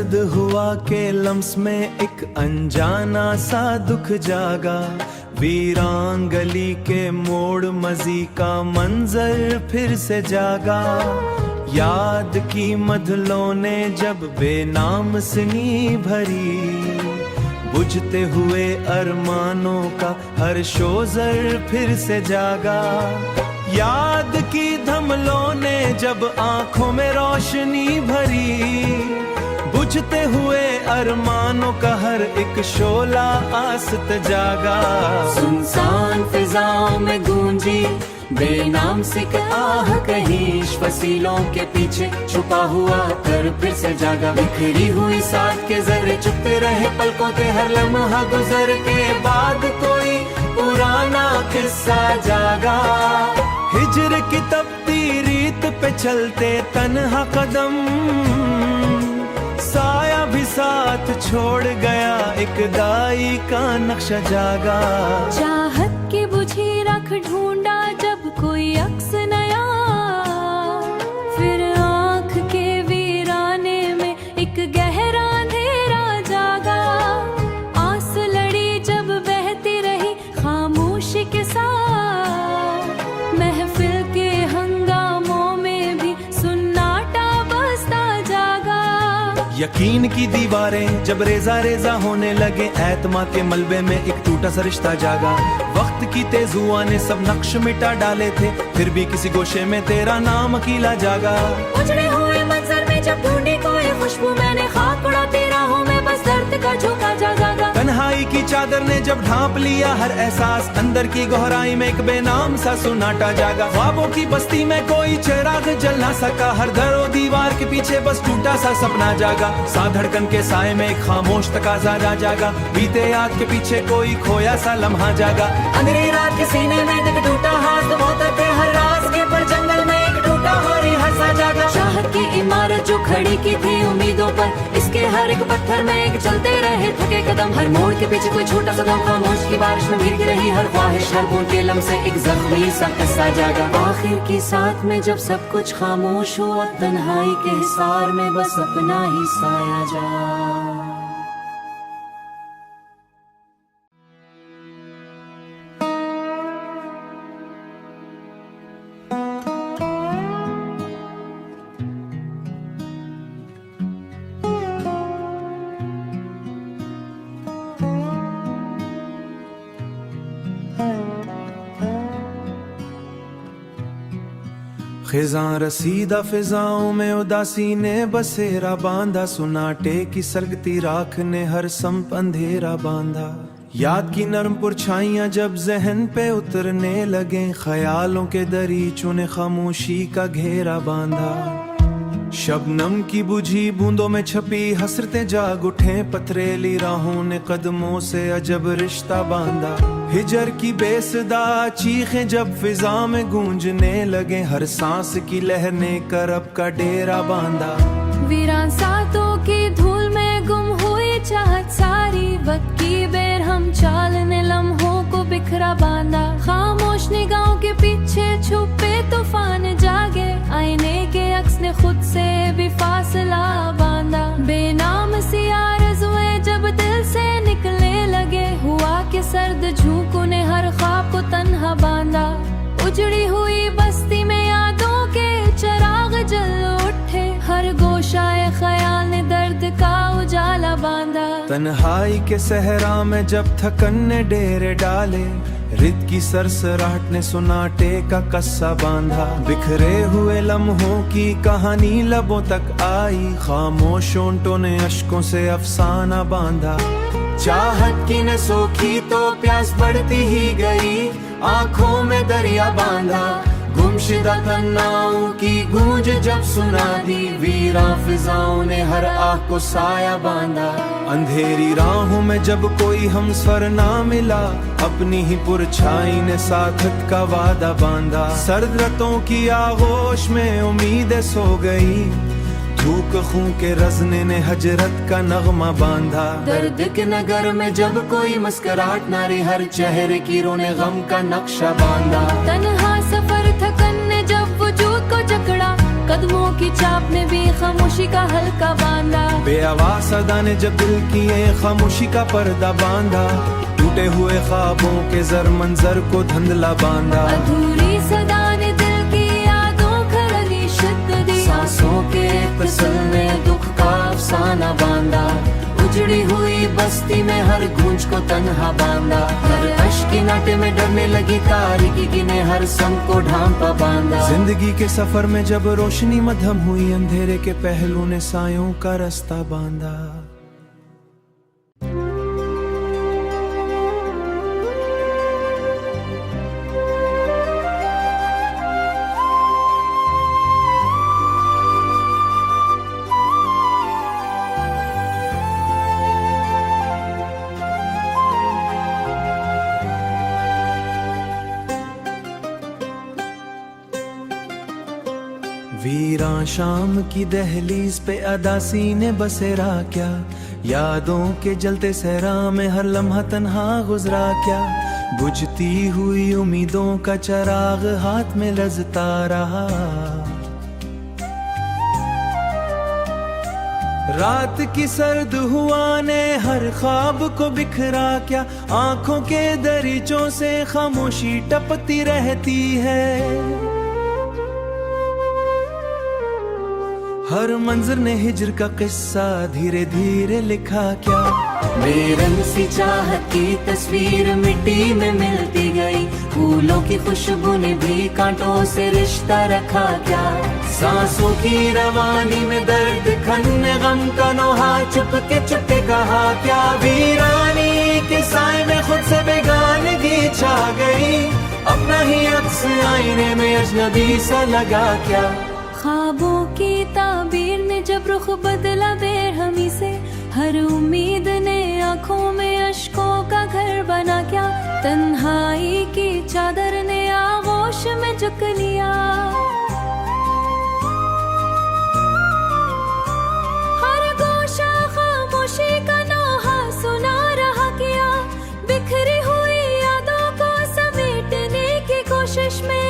सर्द हुआ के लम्स में एक अनजाना सा दुख जागा। वीरान गली के मोड़ मजी का मंजर फिर से जागा। याद की मधलों ने जब बेनाम सिनी भरी, बुझते हुए अरमानों का हर शोज़र फिर से जागा। याद की धमलों ने जब आंखों में रोशनी भरी, बुझते हुए अरमानों का हर एक शोला आसत जागा। सुनसान फिजाओं में गूंजी बेनाम सी आह कहीं, फसीलों के पीछे छुपा हुआ कर फिर से जागा। बिखरी हुई साथ के जर्रे चुपते रहे पलकों के, हर लम्हा गुजर के बाद कोई पुराना किस्सा जागा। हिजर की तपती रीत पे चलते तन्हा कदम, साया भी साथ छोड़ गया, एक दाई का नक्शा जागा। चाहत की बुझी रख ढूंढा जब कोई अक्स नया, फिर आँख के वीराने में एक गहरा अंधेरा जागा। आस लड़ी जब बहती रही खामोशी के साथ, महफिल के हंगामों में भी सुन्नाटा बसता जागा। यकीन की दीवारें जब रेजा रेजा होने लगे, एतमा के मलबे में एक टूटा सा रिश्ता जागा। वक्त की तेजुआ ने सब नक्श मिटा डाले थे, फिर भी किसी गोशे में तेरा नाम अकेला जागा। उजड़े हुए मंजर में जब ढूंढी कोई खुशबू, मैंने खाक उड़ाती राहों में बस दर्द का झोंका जागा। तन्हाई की चादर ने जब ढांप लिया हर एहसास, अंदर की गहराई में एक बेनाम सा सुनाटा जागा। ख्वाबों की बस्ती में कोई चिराग जल ना सका, हर दरो दीवार के पीछे बस टूटा सा सपना जागा। सा धड़कन के साए में एक खामोश तकाजा जागा, बीते याद के पीछे कोई खोया सा लम्हा जागा। अंधेरी रात के सीने में दिल टूटा हाथ होता थे, हर राज के पर जंगल में एक टूटा हरी हंसा जागा। चाहत की इमारत जो खड़ी की थी उम्मीदों पर, इसके हर एक पत्थर में एक चलते रहे थके कदम। हर मोड़ के पीछे कोई छोटा सा गम, खामोश की बारिश में भीगती रही हर ख्वाहिश, हर बूंद के लम्हे से एक जख्मी सा किस्सा जागा। आखिर की साथ में जब सब कुछ खामोश हुआ, तन्हाई के हिसार में बस अपना ही साया जा। खिजां रसीदा फिजाओं में उदासी ने बसेरा बांधा, सुनाटे की सरगती राख ने हर संप अंधेरा बांधा। याद की नरम पुरछाइयां जब जहन पे उतरने लगे, ख्यालों के दरीचों ने खामोशी का घेरा बांधा। शबनम की बुझी बूंदों में छपी हसरतें जाग उठे, पथरेली राहों ने कदमों से अजब रिश्ता बांधा। हिजर की बेसदा चीखें जब फिजा में गूंजने लगे, हर सांस की लहर ने करब का डेरा बांधा। वीरान सातों की धूल में गुम हुई चाहत सारी, वक्त की बेरहम चाल ने लम्हों को बिखरा बांधा। खामोश निगाहों के पीछे छुपे तूफान जागे, आईने के अक्स ने खुद से भी फासला बांधा। बेनाम सी आरज़ुएं जब दिल से निकलने लगे, हुआ के सर्द झोंकों ने हर ख्वाब को तन्हा बांधा। उजड़ी हुई बस्ती में यादों के चिराग जल उठे, हर गोशाए ख्याल ने दर्द का उजाला बांधा। तन्हाई के सहरा में जब थकन ने डेरे डाले, रित की सरसराहट ने सुनाटे का कस्सा बांधा। बिखरे हुए लम्हों की कहानी लबों तक आई, खामोश होंठों ने अश्कों से अफसाना बांधा। चाहत की न सोखी तो प्यास बढ़ती ही गई, आंखों में दरिया बांधा। गुमशुदा तन्नाओं की गूंज जब सुना दी, वीरा फिजाओं ने हर आँख को साया बांधा। अंधेरी राहों में जब कोई हमसफर ना मिला, अपनी ही पुरछाई ने साथत का वादा बांधा। सर्द रतों की आगोश में उम्मीदें सो गई, थूक खूं के रज़ने ने हजरत का नगमा बांधा। दर्द के नगर में जब कोई मुस्कुराहट नारी, हर चेहरे की रोने गम का नक्शा बांधा। तन्हा सफर थकन ने जब वजूद को जकड़ा, कदमों की चाप ने भी खामोशी का हल्का बांधा। बेआवाज़ सदा ने जब दिल की ये खामोशी का पर्दा बांधा, टूटे हुए ख्वाबों के जर मंजर को धुंधला बांधा। अधूरी सदा ने दिल की यादों खरनी शिद्दत दी, सांसों के तसल में दुख का अफसाना बांधा। उजड़ी हुई बस्ती में हर गूंज को तन्हा बांधा। हर अश्क की नाटे में डरने लगी तारीकी गिने हर संग को ढांपा बांधा। जिंदगी के सफर में जब रोशनी मध्यम हुई, अंधेरे के पहलू ने सायों का रास्ता बांधा। वीरां शाम की दहलीज पे अदासी ने बसेरा क्या, यादों के जलते सहरा में हर लम्हा तन्हा गुजरा क्या। बुझती हुई उम्मीदों का चराग हाथ में लजता रहा, रात की सर्द हुआ ने हर ख्वाब को बिखरा क्या। आंखों के दरीचों से खामोशी टपती रहती है, हर मंजर ने हिजर का किस्सा धीरे धीरे लिखा क्या। बेरंग सी चाहत की तस्वीर मिट्टी में मिलती गई, फूलों की खुशबू ने भी कांटों से रिश्ता रखा क्या। सांसों की रवानी में दर्द खन्ने गम का नोहा चुपके कहा क्या। वीरानी के साए में खुद से बेगानगी छा गई, अपना ही अक्स आईने में अजनबी सा लगा क्या। ख्वाबों की ताबीर ने जब रुख बदला बेरहमी से, हर उम्मीद ने आंखों में अश्कों का घर बना क्या। तन्हाई की चादर ने आगोश में झुक लिया, हर गोशा खामोशी का नोहा सुना रहा क्या। बिखरी हुई यादों को समेटने की कोशिश में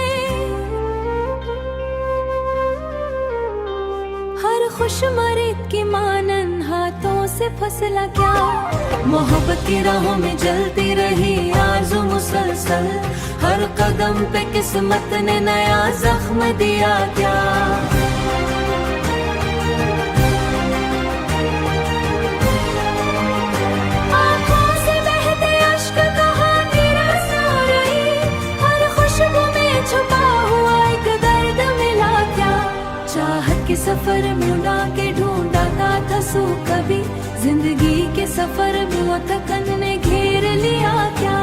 खुशमरीद की मानन हाथों से फसला क्या। मोहब्बत की राहों में जलती रही आरज़ू मुसलसल, हर कदम पे किस्मत ने नया जख्म दिया क्या। आँखों से बहते अश्क कहाँ गिरा सा रही, हर खुशबू में छुपा हुआ एक दर्द मिला क्या। चाहत के सफर में उड़ा के ढूंढा था सू कभी, जिंदगी के सफर में वो थकन ने घेर लिया क्या।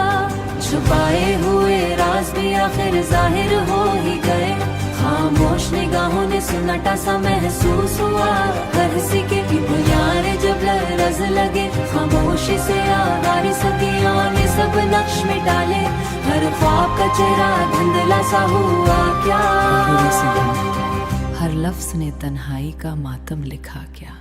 छुपाए हुए राज भी आखिर जाहिर हो ही गए, खामोश निगाहों ने सुनाटा सा महसूस हुआ। हर सिक्के की बुनियादें जब लरज़ लगे, खामोशी से आवार सदियों ने सब नक्श में डाले, हर ख्वाब का चेहरा धुंधला सा हुआ क्या। हर लफ्ज ने तन्हाई का मातम लिखा क्या।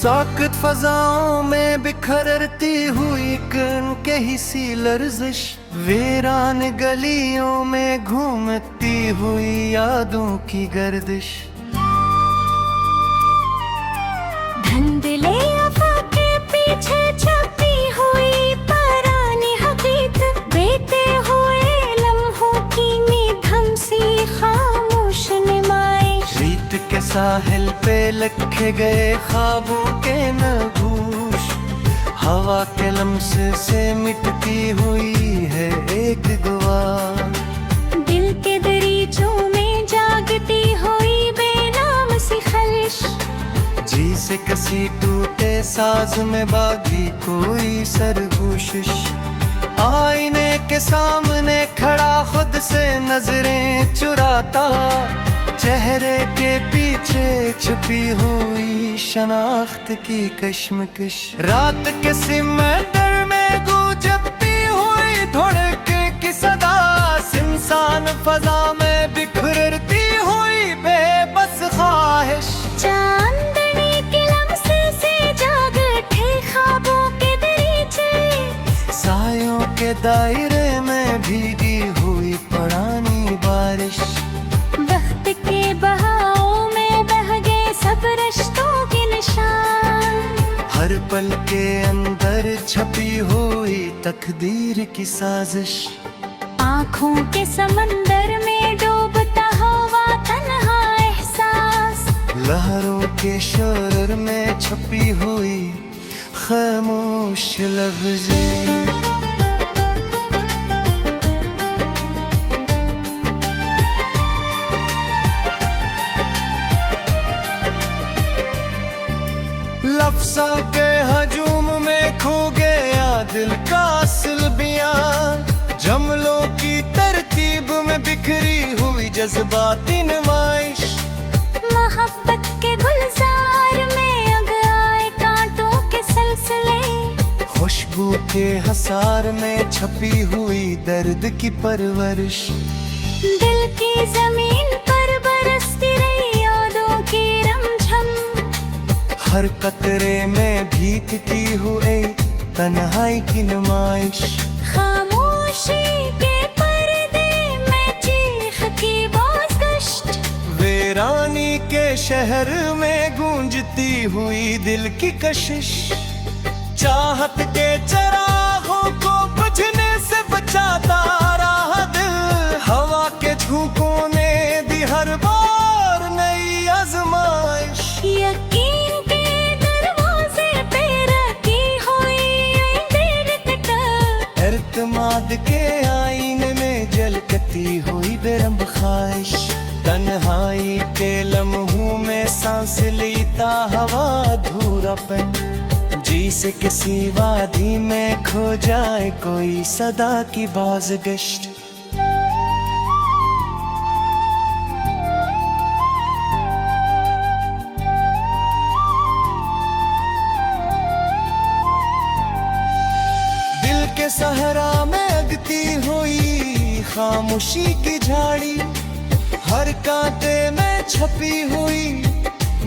साकत फजाओं में बिखरती हुई कण के ही सी लर्जिश, वीरान गलियों में घूमती हुई यादों की गर्दिश। धुंधले अफ़ा के पीछे छपी हुई पुरानी हकीकत, बीते हुए लम्हों की निधम सी खामोश नुमाइश। रीत के साहिल पे लखे गए ख्वाबों के नगूश, हवा के लम्स से मिटती हुई है एक दुआ। दिल के दरीचों में जागती हुई बेनाम सी खलिश, जी से कसी टूटे साज में बागी कोई सरगोशिश। आईने के सामने खड़ा खुद से नजरें चुराता, चेहरे के पीछे छुपी हुई शनाख्त की कश्मकश, रात के सिमंदर में गूंजती हुई धड़के की सदा, इंसान फजा में बिखरती हुई बेबस ख्वाहिश। चांदनी के लम्से से जाग उठे ख्वाबों के दरीचे, सायों के दायरे में भीगी हुई पुरानी बारिश, वक्त के बहाव में बह गए सब रिश्तों के निशान, हर पल के अंदर छपी हुई तकदीर की साजिश। आँखों के समंदर में डूबता हुआ तन्हा एहसास, लहरों के शोर में छपी हुई खामोश लफ्ज़ें। लफ्ज़ों के हजूम में खो गया दिल का असलबियां, जमलों की तरतीब में बिखरी हुई जज्बाती नुमाइश, मोहब्बत के गुलजार में अग आए कांटों के सिलसिले, खुशबू के हसार में छपी हुई दर्द की परवरिश, दिल की जमीन पर बरसती रही यादों की रमझम, हर कतरे में भीगती हुई तन्हाई की नुमाइश। खामोशी के पर्दे में चीख की बाज़गश्त, वीरानी के शहर में गूंजती हुई दिल की कशिश, चाहत के चरागों को बुझने से बचाता रहा दिल, हवा के झोंकों ने दी हर बार नई आजमाइश। यकीन के दरवाजे पे रखी हुई देर कटा, इर्तिमाद के आईने में जलकती हुई बेरंब ख्वाहिश, तन्हाई के लम्हों में सांस लेता हवा अधूरापन, जी से किसी वादी में खो जाए कोई सदा की बाज़गश्त। दिल के सहरा में अगती हुई खामोशी की झाड़ी, हर कांटे में छपी हुई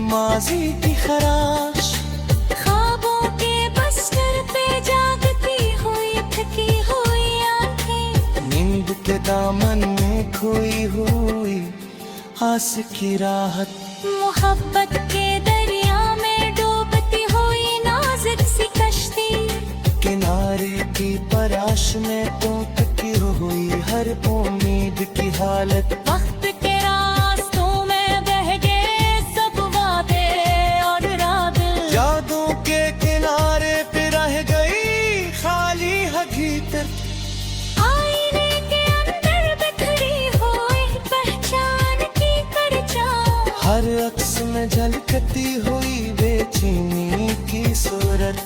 माजी की खराश, ख्वाबों के बस्तर पे जागती हुई थकी हुई आंखें, नींद के दामन में खोई हुई आस की राहत, मोहब्बत के दरिया में डूबती हुई नाजुक सी कश्ती, किनारे की तलाश में तो तकी हुई हर उम्मीद की हालत, वक्त के रास्तों में बह गए सब वादे और रात, यादों के किनारे पे रह गई खाली हकीकत, आईने के अंदर बिखरी हुई पहचान की परछाई, हर अक्स में झलकती हुई बेचैनी की सूरत,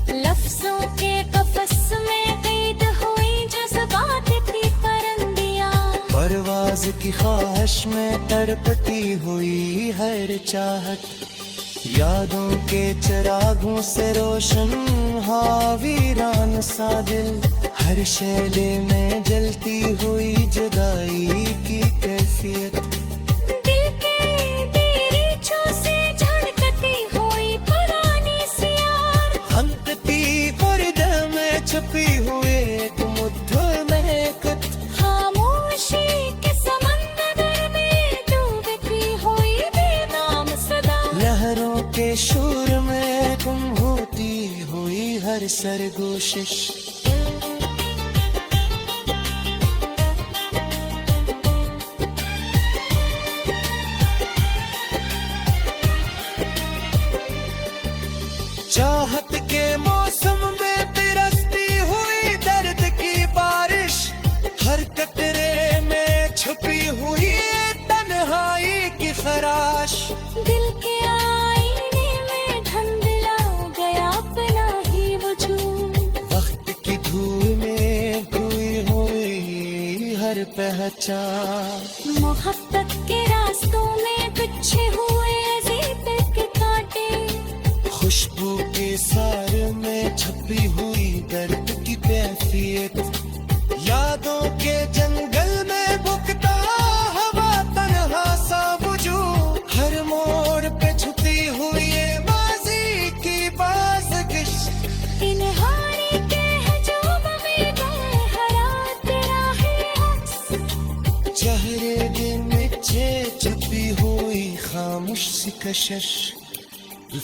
लफ्जों के कफस में कैद हुई जज्बात की परंदियां, परवाज की ख्वाहिश में तड़पती हुई हर चाहत, यादों के चिरागों से रोशन वीरान सा दिल, हर शैले में जलती हुई जुदाई की कैफियत, दिल के दरीचों से झड़कती हुई पुरानी सी यार, हंकती पर्दे में छपी हुए एक मुद्दों महकत, खामोशी के समंदर में डूबती हुई बेनाम सदा, लहरों के शोर में गुम होती हुई हर सरगोशिश। चाहत के मौसम में बिरसती हुई दर्द की बारिश, हर कतरे में छुपी हुई तन्हाई की खराश, दिल के आईने में धुंधला गया अपना ही वजूद, वक्त की धूल में खोई हुई हर पहचान, मोहब्बत के रास्ते खामोश सी कशिश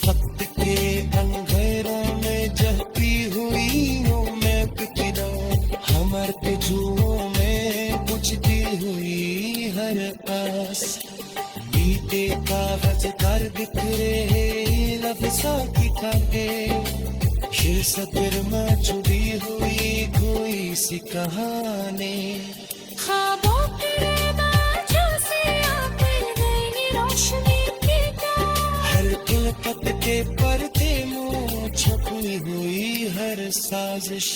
वक्त के अंधेरों में जहती हुई हूँ मैं फिक्रों हमर पिछुओं में बुझती हुई हर आस बीते कागज कर बिखरे लफ्ज़ों की कांटे शेर सतर में छुपी हुई कोई सी कहानी ख्वाबों के बाजों से आकर नई रोशनी की हर खिलकत के पर्दे मुँह छुपी हुई हर साजिश